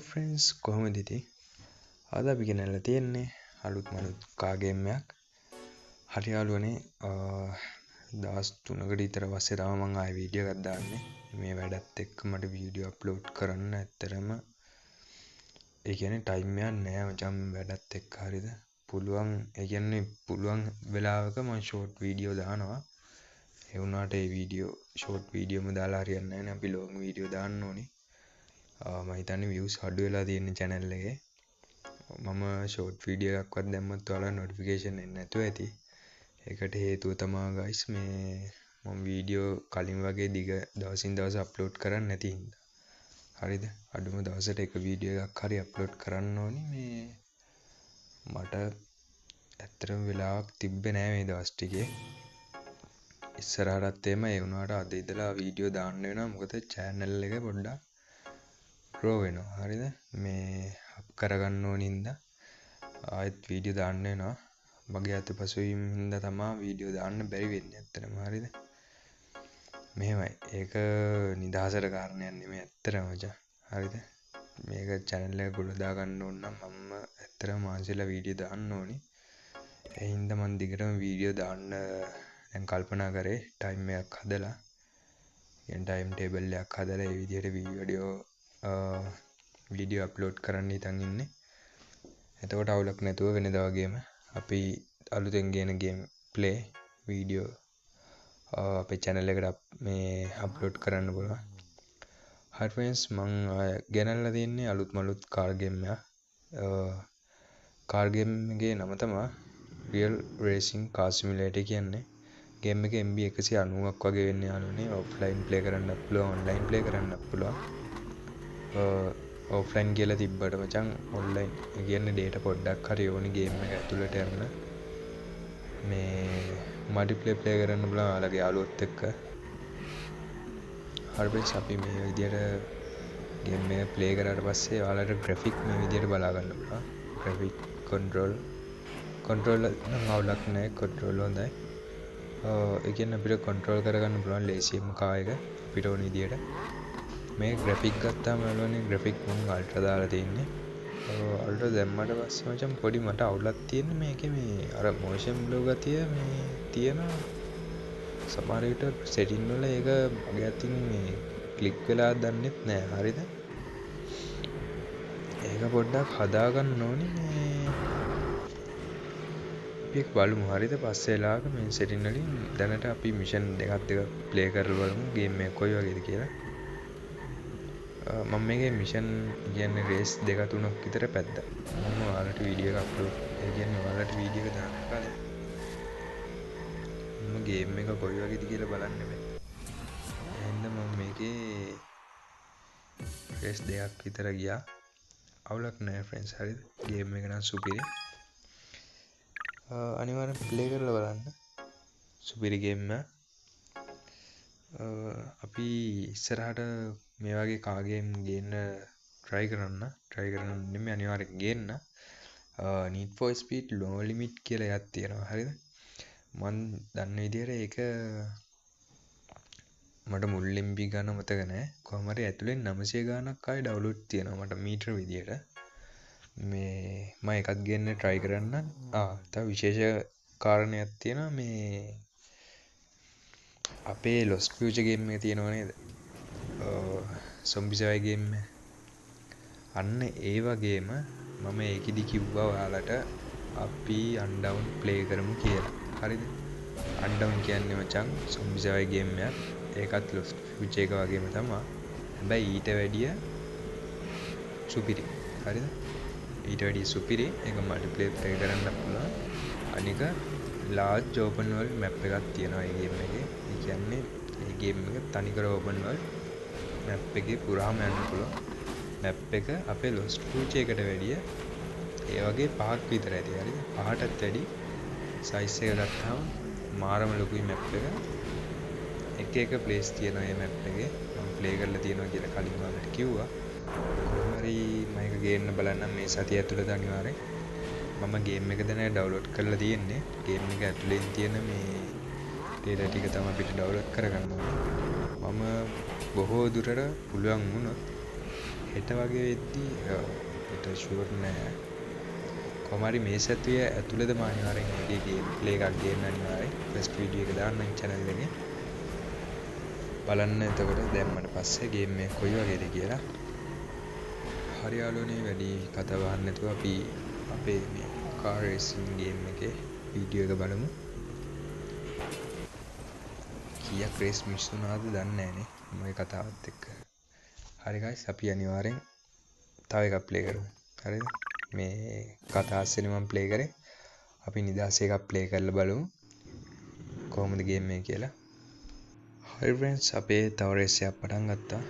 Friends කොහොමද ඉතින්? අද අපි ගෙනල්ලා තියෙන්නේ අලුත් කා ගේම් එකක්. හරි යාළුවනේ දවස් 3කට විතර පස්සේ තමයි මම ආයෙ වීඩියෝ එකක් දාන්නේ. මේ වැඩත් එක්ක මට වීඩියෝ අප්ලෝඩ් කරන්න ඇත්තටම ඒ කියන්නේ ටයිම් එකක් නැහැ මචං වැඩත් එක්ක හරියද? පුළුවන් ඒ කියන්නේ පුළුවන් වෙලාවක මම ෂෝට් වීඩියෝ දානවා. ඒ වුණාට ඒ වීඩියෝ ෂෝට් වීඩියෝම දාලා හරියන්නේ නැහැ නේ. අපි ලොන්ග් වීඩියෝ දාන්න ඕනේ. මම හිතන්නේ views අඩු වෙලා තියෙන channel එකේ. මම ෂෝට් වීඩියෝ එකක්වත් දැම්මත් ඔයාලා notification එන්නේ නැතුව ඇති. ඒකට හේතුව තමයි guys මේ මම වීඩියෝ කලින් වගේ දිග දවසින් දවස අප්ලෝඩ් කරන්නේ නැති හින්දා. හරිද? අඩුම දවසට එක වීඩියෝ එකක් හරි අප්ලෝඩ් කරන්න ඕනි. මේ මට ඇත්තටම වෙලාවක් තිබ්බේ නෑ මේ දවස් ටිකේ. ඉස්සරහටත් එහෙම ඒ වුණාට අද ඉඳලා වීඩියෝ දාන්න වෙනවා. මොකද channel එක පොඩ්ඩක් grow වෙනවා. හරිද? මේ අප් කරගන්න ඕන හින්දා ආයෙත් වීඩියෝ දාන්න වෙනවා. මගේ අතපසුවීම් හින්දා තමයි වීඩියෝ දාන්න බැරි වෙන්නේ ඇත්තටම. හරිද? මෙහෙමයි. ඒක නිදහසට කාරණයක් නෙමෙයි ඇත්තටම මචං. හරිද? මේක channel එක ගොඩ දාගන්න ඕන නම් මම ඇත්තටම මාසෙලා වීඩියෝ දාන්න ඕනි. ඒ හින්දා මම දිගටම වීඩියෝ දාන්න දැන් කල්පනා කරේ ටයිම් එකක් හදලා. කියන ටයිම් ටේබල් එකක් හදලා ඒ විදිහට වීඩියෝ අප්ලෝඩ් කරන්න හිතන් ඉන්නේ. එතකොට අවුලක් නැතුව වෙනදා වගේම අපි අලුතෙන් ගේන ගේම් ප්ලේ වීඩියෝ අපේ channel එකට මේ අප්ලෝඩ් කරන්න පුළුවන්. හරි friends මම ගෙනල්ලා තියන්නේ අලුත් කාර් ගේම් එකක්. කාර් ගේම් එකේ නම තමයි Real Racing Car Simulator කියන්නේ. ගේම් එක MB 190ක් වගේ වෙන්නේ යාළුවනේ. ඔෆ්ලයින් ප්ලේ කරන්නත් පුළුවන්, ඔන්ලයින් ප්ලේ කරන්නත් පුළුවන්. ඔෆ්ලයින් කියලා තිබ්බට මචං ඔන්ලයින් ඒ කියන්නේ data පොඩ්ඩක් හරි ඕනි ගේම් එක ඇතුළට යන්න. මේ මල්ටිප්ලේයර් ප්ලේ කරන්න පුළුවන් ඔයාලගේ යාළුවොත් එක්ක. හරියට අපි මේ විදිහට ගේම් එක ප්ලේ කරාට පස්සේ ඔයාලට ග්‍රැෆික් මේ විදිහට බලා ගන්න පුළුවන්. ග්‍රැෆික් කන්ට්‍රෝල් නම් අවුලක් නැහැ. කන්ට්‍රෝල් හොඳයි. ඒ කියන්නේ අපිට කන්ට්‍රෝල් කරගන්න පුළුවන් ලේසියෙන්ම කා එක අපිට ඕන විදිහට. මේ ග්‍රැෆික් ගත්තාම බලන්නේ ග්‍රැෆික් මම අල්ට්‍රා දාලා තින්නේ. අල්ට්‍රා දැම්මට පස්සේ මචං පොඩි මට අවුලක් තියෙන්නේ මේකේ මේ අර මොෂන් බ්ලෝ ගතිය මේ තියෙන සමහර විට සෙටින් වල ඒක මගේ අතින් මේ ක්ලික් වෙලා දන්නෙත් නෑ. හරිද? ඒක පොඩ්ඩක් හදා ගන්න ඕනේ මේ අපි බලමු. හරිද? පස්සේ වෙලාවක මේ සෙටින් වලින් දැනට අපි මිෂන් දෙක ප්ලේ කරලා බලමු ගේම් එක කොයි වගේද කියලා. මම මේකේ මිෂන් කියන්නේ රේස් 2-3ක් විතර පැද්දා. මම ඔයාලට වීඩියෝ එකක් අප්ලෝඩ් ඒ කියන්නේ ඔයාලට වීඩියෝ එක දාන්න කලින් මම ගේම් එක කොයි වගේද කියලා බලන්න බෑ. එහෙනම් මම මේකේ රේස් 2ක් විතර ගියා. අවුලක් නැහැ ෆ්‍රෙන්ඩ්ස්. හරිද? ගේම් එක නම් සුපිරි. අනිවාර්යෙන් ප්ලේ කරලා බලන්න. සුපිරි ගේම් එක. අපි ඉස්සරහට මේ වගේ කා ගේම් ගේන්න try කරන්න නෙමෙයි අනිවාර්යෙන් ගේන්න. Need for Speed No Limit කියලා එකක් තියෙනවා. හරිද? මම දන්න විදිහට ඒක මට මුල් MB ගන්න මතක නැහැ. කොහොම හරි ඇතුලේ 900 ගාණක් ආයේ ඩවුන්ලෝඩ් තියෙනවා මට මීටර විදියට. මේ මම එකක් ගේන්න try කරන්න. තව විශේෂ කාරණයක් තියෙනවා මේ අපේ Lost Future game එක තියෙනව නේද? zombie survival game එක. අන්න ඒ වගේම මම ඒකෙදි කිව්වා ඔයාලට අපි Undown play කරමු කියලා. හරිද? Undown කියන්නේ මචං zombie survival game එකක්. ඒකත් Lost Future එක වගේම තමයි. හැබැයි ඊට වැඩිය සුපිරි. හරිද? ඊට වැඩිය සුපිරි. ඒක multiplayer play කරන්න පුළුවන්. අනික large open world map එකක් තියෙනවා මේ ගේම් එකේ. ඒ කියන්නේ මේ ගේම් එක තනිකර open world map එකේ පුරාම යන්න පුළුවන්. map එක අපේ Lost Future එකට වැඩිය ඒ වගේ 5ක් විතර ඇති. හරිද? 5ටත් වැඩි size එක ගත්තාම මාරම ලොකුයි map එක. එක place තියෙනවා මේ map එකේ. මම play කරලා තියෙනවා කියලා කලින් ඔයාලට කිව්වා. කොහොම හරි මම ඒක ගේන්න බලන්නම් මේ සතිය ඇතුළත අනිවාර්යෙන්. මම ගේම් එක දැන් ඩවුන්ලෝඩ් කරලා තියෙන්නේ. ගේම් එක ඇතුලේ තියෙන මේ data ටික තමයි අපිට ඩවුන්ලෝඩ් කරගන්න ඕනේ. මම බොහෝ දුරට පුළුවන් වුණොත් හෙට වගේ වෙද්දී හෙට ෂුවර් නෑ කොහොම හරි මේ සතිය ඇතුළත මම අනිවාර්යෙන් ඒකේ ගේම් ප්ලේ එකක් ගේන්න අනිවාර්යෙන් ෆස්ට් වීඩියෝ එක දාන්නම් channel එකේ බලන්න එතකොට දැම්මට පස්සේ ගේම් එක කොයි වගේද කියලා හරි යාළුවනේ වැඩි කතා බහක් නැතුව අපි අපේ මේ කාර් රේසින් ගේම් එකේ වීඩියෝ එක බලමු කීයක් රේස් මිස් වුණාද දන්නේ නැහනේ මගේ කතාවත් එක්ක හරි guys අපි අනිවාර්යෙන් තව එකක් ප්ලේ කරමු හරිද මේ කතා අස්සෙනේ මම ප්ලේ කරේ අපි නිදාසේ එකක් ප්ලේ කරලා බලමු කොහොමද ගේම් එක කියලා හරි friends අපේ තව රේස් එකක් පටන් ගත්තා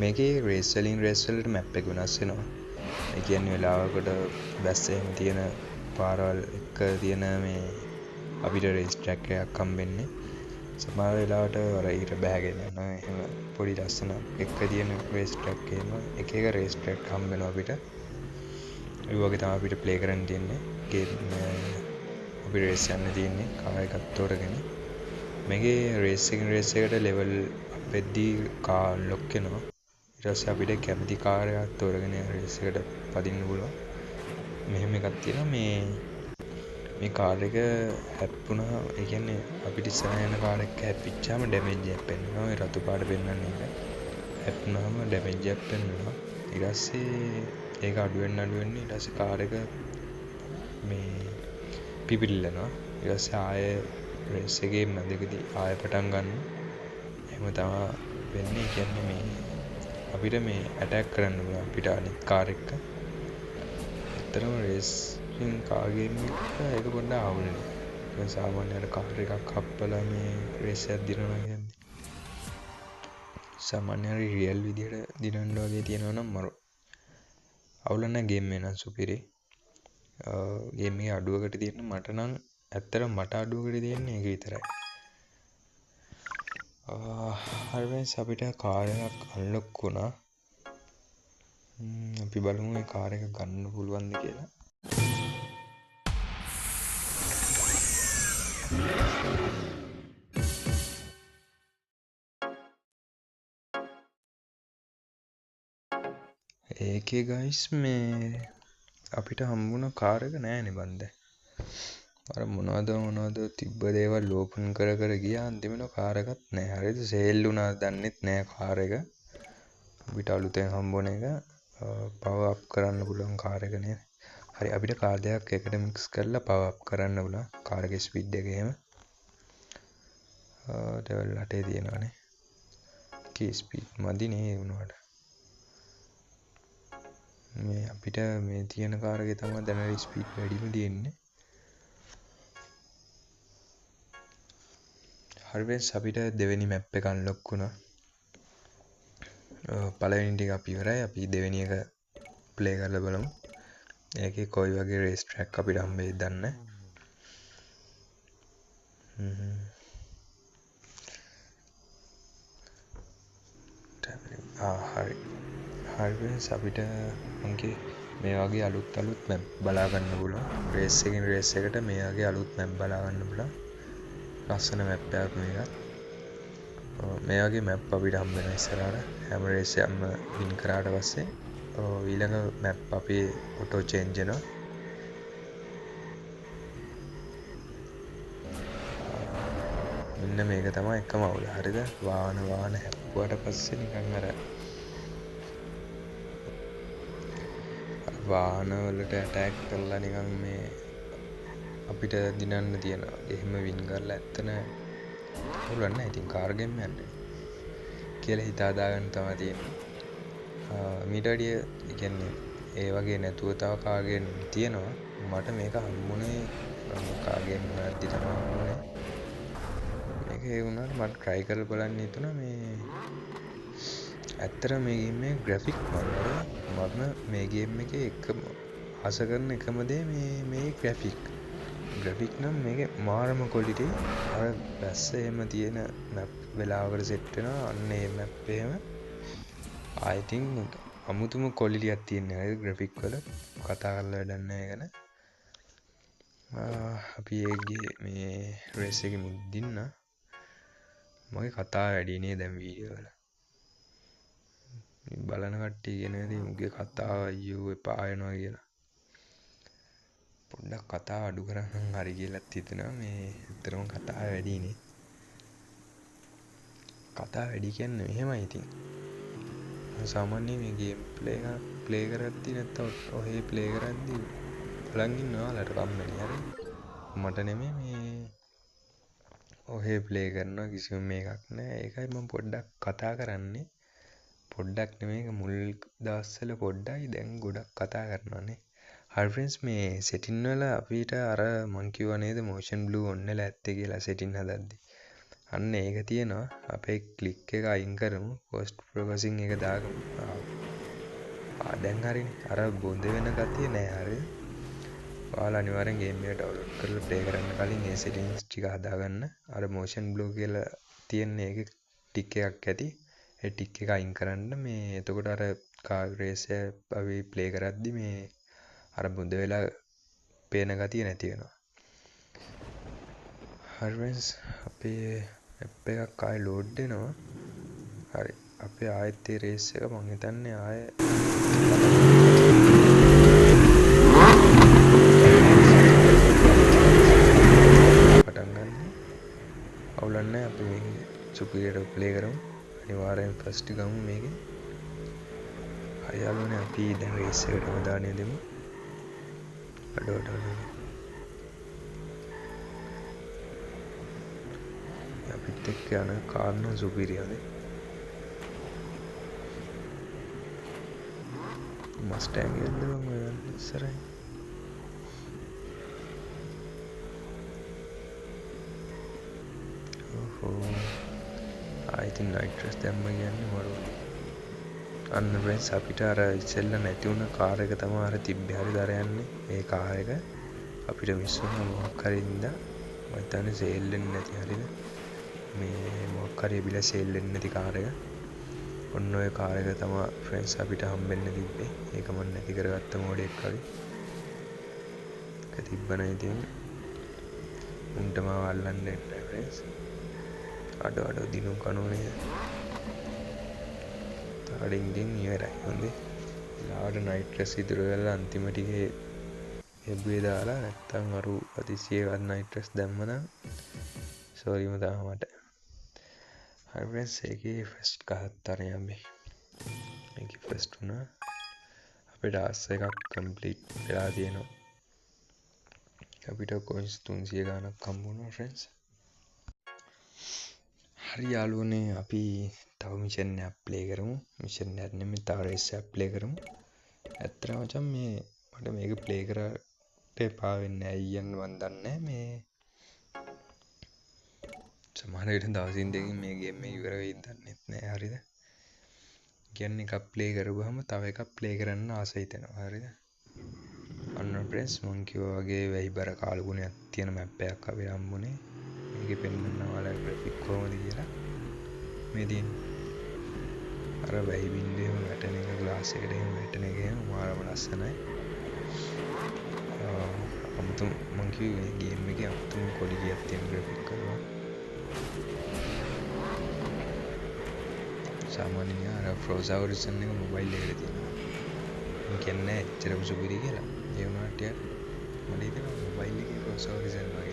මේකේ රේස් වලට මැප් එක වෙනස් වෙනවා ඒ කියන්නේ වෙලාවකට බැස් එහෙම තියෙන පාරවල් එක තියෙන මේ අපිට රේස් ට්‍රැක් එකක් හම්බෙන්නේ සමහර වෙලාවට අර ඊට බෑගෙන යන එහෙම පොඩි ලස්සන එක තියෙන රේස් ට්‍රැක් එකම එක රේස් ට්‍රැක් හම්බෙනවා අපිට ඒ වගේ තමයි අපිට ප්ලේ කරන්න තියෙන්නේ ගේම් අපි රේස් යන්න තියෙන්නේ කාර් එකක් තෝරගෙන මේකේ රේස් එකට ලෙවල් වෙද්දී කාර් අන්ලොක් වෙනවා ඊට පස්සේ අපිට කැමති කාර් එකක් තෝරගෙන රේස් එකට පදින්න පුළුවන් මෙහෙම එකක් තියෙනවා මේ කාර් එක හැප්පුණා ඒ කියන්නේ අපිට ඉස්සරහ යන කාර් එක හැප්පිච්චාම ඩැමේජ් එකක් පෙන්වනවා ඒ රතු පාට පෙන්වන්නේ ඒක හැප්පුණාම ඩැමේජ් එකක් පෙන්වනවා ඊට පස්සේ ඒක අඩු වෙන්න ඊට පස්සේ කාර් එක මේ පිපිරිල්ලනවා ඊට පස්සේ ආයේ රේස් එකේ මැදකදී ආයෙ පටන් ගන්නවා එහෙම තමයි වෙන්නේ කියන්නේ මේ අපිට මේ ඇටැක් කරන්න පුළුවන් අපිට අනිත් කාර් එක. ඇත්තටම රේසින් කාර් ගේම් එක ඒක පොඩ්ඩක් ආවුනේ. ඒ සාමාන්‍යයෙන් කාර් එකක් හප්පලා මේ රේස් එකක් දිනනවා කියන්නේ. සාමාන්‍යයෙන් රියල් විදියට දිනන්න වගේ තියෙනවා නම් මරු. අවුල නැහැ ගේම් එක නම් සුපිරි. ගේම් එකේ අඩුවකට තියෙන මට නම් ඇත්තටම මට අඩුවකට තියෙන්නේ ඒක විතරයි. හරිවයිස් අපිට කාර් එකක් අන්ලොක් වුණා. අපි බලමු මේ කාර් එක ගන්න පුළුවන්ද කියලා. ඒකේ ගයිස් මේ අපිට හම්බුණ කාර් එක නෑනේ බන්ද. අර මොනවද තිබ්බ දේවල් ඕපන් කර ගියා අන්තිමට කාර් එකක් නෑ. හරිද? සේල් වුණාද දන්නෙත් නෑ කාර් එක. අපිට අලුතෙන් හම්බුණ එක පවර් අප් කරන්න පුළුවන් කාර් එක නේද? හරි අපිට කාර් දෙකක් එකට මික්ස් කරලා පවර් අප් කරන්න පුළුවන්. කාර් එකේ ස්පීඩ් එක එහෙම. ලෙවල් 8 තියෙනවානේ. කී ස්පීඩ් මදි නේ වුණාට. මේ අපිට මේ තියෙන කාර් එකේ තමයි දැනට ස්පීඩ් වැඩිම තියෙන්නේ. හරිවයිස් අපිට දෙවෙනි මැප් එක අන්ලොක් වුණා. පළවෙනි ටික අපි ඉවරයි. අපි දෙවෙනි එක ප්ලේ කරලා බලමු. ඒකේ කොයි වගේ රේස් ට්‍රැක් අපිට හම්බෙයිද දන්නේ හරි. හරිවයිස් අපිට මගේ මේ වගේ අලුත් මැප් බලා ගන්න පුළුවන්. රේස් එකකින් රේස් එකට මේ වගේ අලුත් මැප් බලා ගන්න පුළුවන්. ලස්සන මැප් එකක් මේක. මේ වගේ මැප් අපිට හම්බ වෙන ඉස්සරහට හැම රේස් එකක්ම වින් කරාට පස්සේ ඊළඟ මැප් අපි ඔටෝ චේන්ජ් වෙනවා. මෙන්න මේක තමයි එකම අවුල. හරිද? වාහන හැප්පුවාට පස්සේ නිකන් අර වාහන වලට ඇටැක් කරලා නිකන් මේ අපිට දිනන්න තියනවා. එහෙම වින් කරලා ඇත්ත නෑ. පුළුවන් නෑ. ඉතින් කාර් ගේම් යන්නේ කියලා හිත හදාගන්න තමයි තියෙන්නේ. මීට වැඩිය කියන්නේ ඒ වගේ නැතුව තව කාර් ගේම් තියෙනවා. මට මේක හම්බුනේ කාර් ගේම් වලදී තමයි හම්බුනේ. මේක ඒ වුණාට මට try කරලා බලන්න හිතුණා මේ ඇත්තට මේ ගේම් එකේ ග්‍රැෆික් මම මේ ගේම් එකේ එකම ආස කරන එකම දේ මේ ග්‍රැෆික් නම් මේකේ මාරම ක්වොලිටි අර බැස්ස එහෙම තියෙන මැප් වෙලාවකට සෙට් වෙනවා අන්න ඒ මැප් එහෙම I think අමුතුම ක්වොලිටියක් තියෙනවා නේද ග්‍රැෆික් වල කතා කරලා වැඩක් නැහැ ගැන අපි මේ රේස් එකෙ මුදින්න මගේ කතා වැඩි නේ දැන් වීඩියෝ වල බලන කට්ටිය කියනවාද උගේ කතාව අයියෝ එපා වෙනවා කියලා. පොඩ්ඩක් කතාව අඩු කරන්න හරි කියලාත් හිතෙනවා. මේ ඇත්තටම කතාව වැඩිනේ. කතාව වැඩි කියන්නේ මෙහෙමයි ඉතින්. සාමාන්‍යයෙන් මේ ගේම් ප්ලේ කරද්දී නැත්තම් ඔහේ ප්ලේ කරද්දී බලන් ඉන්න ඔයාලට කම්මැලි හරි. මට නෙමෙයි මේ ඔහේ ප්ලේ කරන කිසිම මේකක් නෑ. ඒකයි මම පොඩ්ඩක් කතා කරන්නේ. පොඩ්ඩක් නෙමෙයි මුල් දවස්වල පොඩ්ඩයි දැන් ගොඩක් කතා කරනවානේ. හරි ෆ්‍රෙන්ඩ්ස් මේ සෙටින් වල අපිට අර මං කිව්වා නේද මොෂන් බ්ලූ ඔන් වෙලා ඇත්තේ කියලා සෙටින් හදද්දි. අන්න ඒක තියෙනවා. අපේ ක්ලික් එක අයින් කරමු. පෝස්ට් ප්‍රොසෙසින් එක දාගමු. දැන් හරිනේ. අර බොඳ වෙන ගතිය නෑ හරිද? ඔයාලා අනිවාර්යෙන් ගේම් එක ඩවුන්ලෝඩ් කරලා ප්ලේ කරන්න කලින් ඒ සෙටින්ස් ටික හදාගන්න. අර මොෂන් බ්ලූ කියලා තියෙන එකේ ටික් එකක් ඇති. ඒ ටික් එක අයින් කරන්න. මේ එතකොට අර කාර් රේස් එක අපි ප්ලේ කරද්දි මේ අර බොඳ වෙලා පේන ගතිය නැති වෙනවා. හරි ෆ්‍රෙන්ඩ්ස් අපේ ඇප් එකක් ආයෙ ලෝඩ් වෙනවා. හරි අපේ ආයෙත් ඒ රේස් එක මං හිතන්නේ ආයෙ පටන් ගන්න. අවුලක් නැහැ. අපි මේක සුපිරියට ප්ලේ කරමු. අනිවාර්යෙන් ෆස්ට් ගමු මේකේ. හරි යාළුවනේ අපි දැන් රේස් එකට අවධානය දෙමු. අඩ අපිත් එක්ක යන කාරණා සුපිරියද? මස්ටෑන් එකක්ද මම යන්නේ ඉස්සරහින්. ඉතින් නයිට්‍රස් දැම්ම කියන්නේ මරු. අන්න ෆ්‍රෙන්ඩ්ස් අපිට අර ඉස්සෙල්ලා නැති වුණ කාර් එක තමයි අර තිබ්බේ. හරිද අර යන්නේ. ඒ කාර් එක අපිට මිස් වුණා මොකක් හරි ඉඳලා. මම හිතන්නේ සේල් වෙන්නේ නැති හරිද? මේ මොකක් හරි එබිලා සේල් වෙන්නේ නැති කාර් එක. ඔන්න ඔය කාර් එක තමයි ෆ්‍රෙන්ඩ්ස් අපිට හම්බෙන්න තිබ්බේ. ඒක මම නැති කරගත්ත මොඩෙක් හරි. ඒක තිබ්බනම් ඉතින් උන්ටම අල්ලන්න දෙන්න ෆ්‍රෙන්ඩ්ස්. අඩ දිනුම් කනුනේ තාඩින්ගෙන් ඉවරයි. හොඳේ. ලාඩ නයිට්‍රස් ඉතුරු කරලා අන්තිම ටිකේ එබ්බේ දාලා නැත්තම් අරු අතිසියවත් නයිට්‍රස් දැම්මනම් සෝරිම තාම මට. හරි ෆ්‍රෙන්ඩ්ස් ඒකේ ෆස්ට් ගහත් අරන් යමි. මේකේ ෆස්ට් වුණා. අපේ ටාස්ක් එකක් කම්ප්ලීට් වෙලා තියෙනවා. අපිට කොයින්ස් 300 ගාණක් හම්බුණා ෆ්‍රෙන්ඩ්ස්. හරි යාළුවනේ අපි තව මිෂන් එකක් ප්ලේ කරමු. මිෂන් එකක් නෙමෙයි තව රේස් එකක් ප්ලේ කරමු. ඇත්තටම මචං මේ මට මේක ප්ලේ කරට එපා වෙන්නේ ඇයි යන්න මන් දන්නේ මේ සමහර විට දවසින් දෙකකින් මේ ගේම් එක ඉවර වෙයිද දන්නෙත් නෑ. හරිද? කියන්නේ එකක් ප්ලේ කරපුවාම තව එකක් ප්ලේ කරන්න ආස හිතෙනවා. හරිද? අන්න ෆ්‍රෙන්ඩ්ස් මං කිව්වා වගේ වැහිබර කාලගුණයක් තියෙන මැප් එකක් අපිට හම්බුනේ. මේකේ පෙන්වන්න ඔයාලා ග්‍රැෆික් කොහොමද කියලා. මේ තියෙන අර වැහි බින්දුවෙම වැටෙන එක ග්ලාස් එකට එහෙම වැටෙන එක එහෙම මාරම ලස්සනයි. අමුතුම මං කිව්වේ ගේම් එකේ අමුතුම ක්වොලිටියක් තියෙන ග්‍රැෆික් කරනවා. සාමාන්‍යයෙන් අර ෆ්‍රෝසා ඔරිජිනල් එක මොබයිල් එකේ තියෙනවා. මම කියන්නේ එච්චරම සුපිරි කියලා. ඒ වුණාට ටිකක් මට හිතෙනවා මොබයිල් එකේ ෆ්‍රෝසා ඔරිජිනල් වගේ.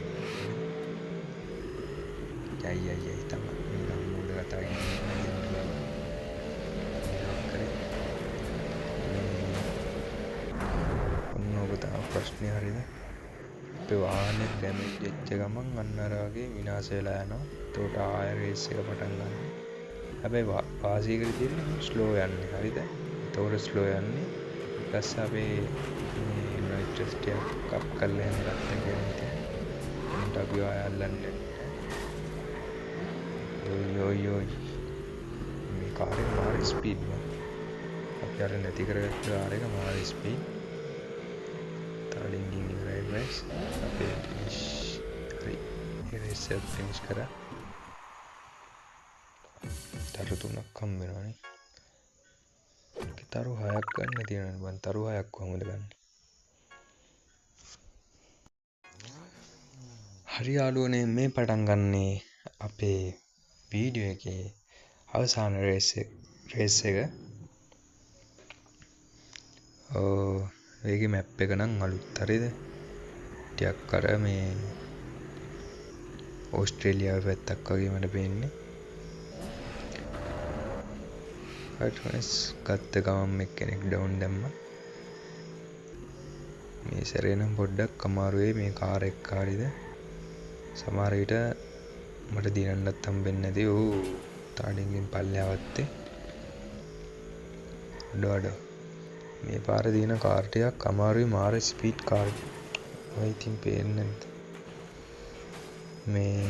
යයි තමයි මේ මූල කතා කියන්නේ. ඔන්න ඔබ තමයි ප්‍රශ්නේ. හරිද? අපේ වාහනේ ඩැමේජ් වෙච්ච ගමන් අන්න අර වගේ විනාශ වෙලා යනවා. ඒකට ආයෙ රේස් එක පටන් ගන්නවා. හැබැයි වාසියකට තියෙන්නේ ස්ලෝ යන්නේ. හරිද? ඒතකොට ස්ලෝ යන්නේ ඊපස්ස අපේ මේ නයිට්‍රස් ටික අප් කරලා යන ගත්ත කියන්නේ. උන්ට අපි ආයෙ අල්ලන්නේ යෝ මේ කාර් එක මාර ස්පීඩ් වල. අපි අර නැති කරගත්ත කාර් එක මාර ස්පීඩ්. තාලින් ඉවරයි ගයිස්. අපේ හරි රේස් එක ෆිනිෂ් කරා. තරු 3ක් හම් වෙනවානේ. තරු 6ක් ගන්න තියෙනවා. මං තරු 6ක් කොහොමද ගන්නේ? හරි යාළුවනේ මේ පටන් ගන්නේ අපේ වීඩියෝ එකේ අවසාන රේස් එක. ඒකේ මැප් එක නම් අලුත් හරියද? ටිකක් අර මේ ඕස්ට්‍රේලියාවේ පැත්තක් වගේ මට පේන්නේ. හරි ෆ්‍රෙන්ඩ්ස් ගත්ත ගමන් මේ කෙනෙක් ඩවුන් දැම්මා. මේ සැරේ නම් පොඩ්ඩක් අමාරුයි මේ කාර් එක හරියද? සමහර විට මට දිනන්නත් හම්බෙන්නේ නැති තාඩින්ගෙන් පල්ලෙහාවත්තේ ඩොඩ මේ පාර දින කාර් ටිකක් අමාරුයි මාර ස්පීඩ් කාර් ඔය ඉතින් පේන්නේ නැද්ද මේ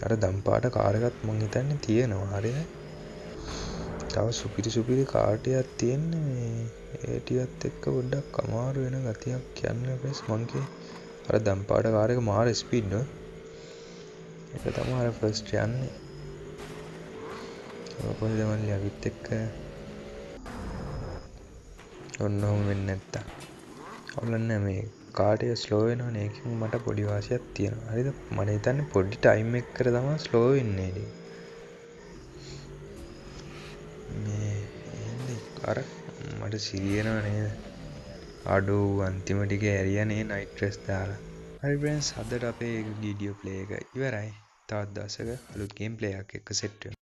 අර දම්පාට කාර් එකත් මං හිතන්නේ තියෙනවා හරිද තව සුපිරි කාර් ටිකක් තියෙන්නේ මේ ඒ ටිකත් එක්ක පොඩ්ඩක් අමාරු වෙන ගතියක් කියන්නේ ෆ්‍රෙන්ඩ්ස් මං කියේ අර දම්පාට කාර් එක මාර ස්පීඩ් නෝ ඒක තමයි අර ෆස්ට් යන්නේ කොහොමද මල්ලි අපිත් එක්ක ඔන්නෝම වෙන්නේ නැත්තම් ඔලන්නේ මේ කාර් එක ස්ලෝ වෙනවනේ ඒකෙන් මට පොඩි වාසියක් තියෙනවා හරිද මම හිතන්නේ පොඩි ටයිම් එකකට තමයි ස්ලෝ වෙන්නේ මේ එන්නේ අර මට සිරියනව නේද අඩෝ අන්තිම ටික ඇරියානේ නයිට් රෙස් දාලා හරි ෆ්‍රෙන්ඩ්ස් අදට අපේ වීඩියෝ ප්ලේ එක ඉවරයි තවත් දවසක අලුත් ගේම් ප්ලේ එකක් එක්ක සෙට් වෙමු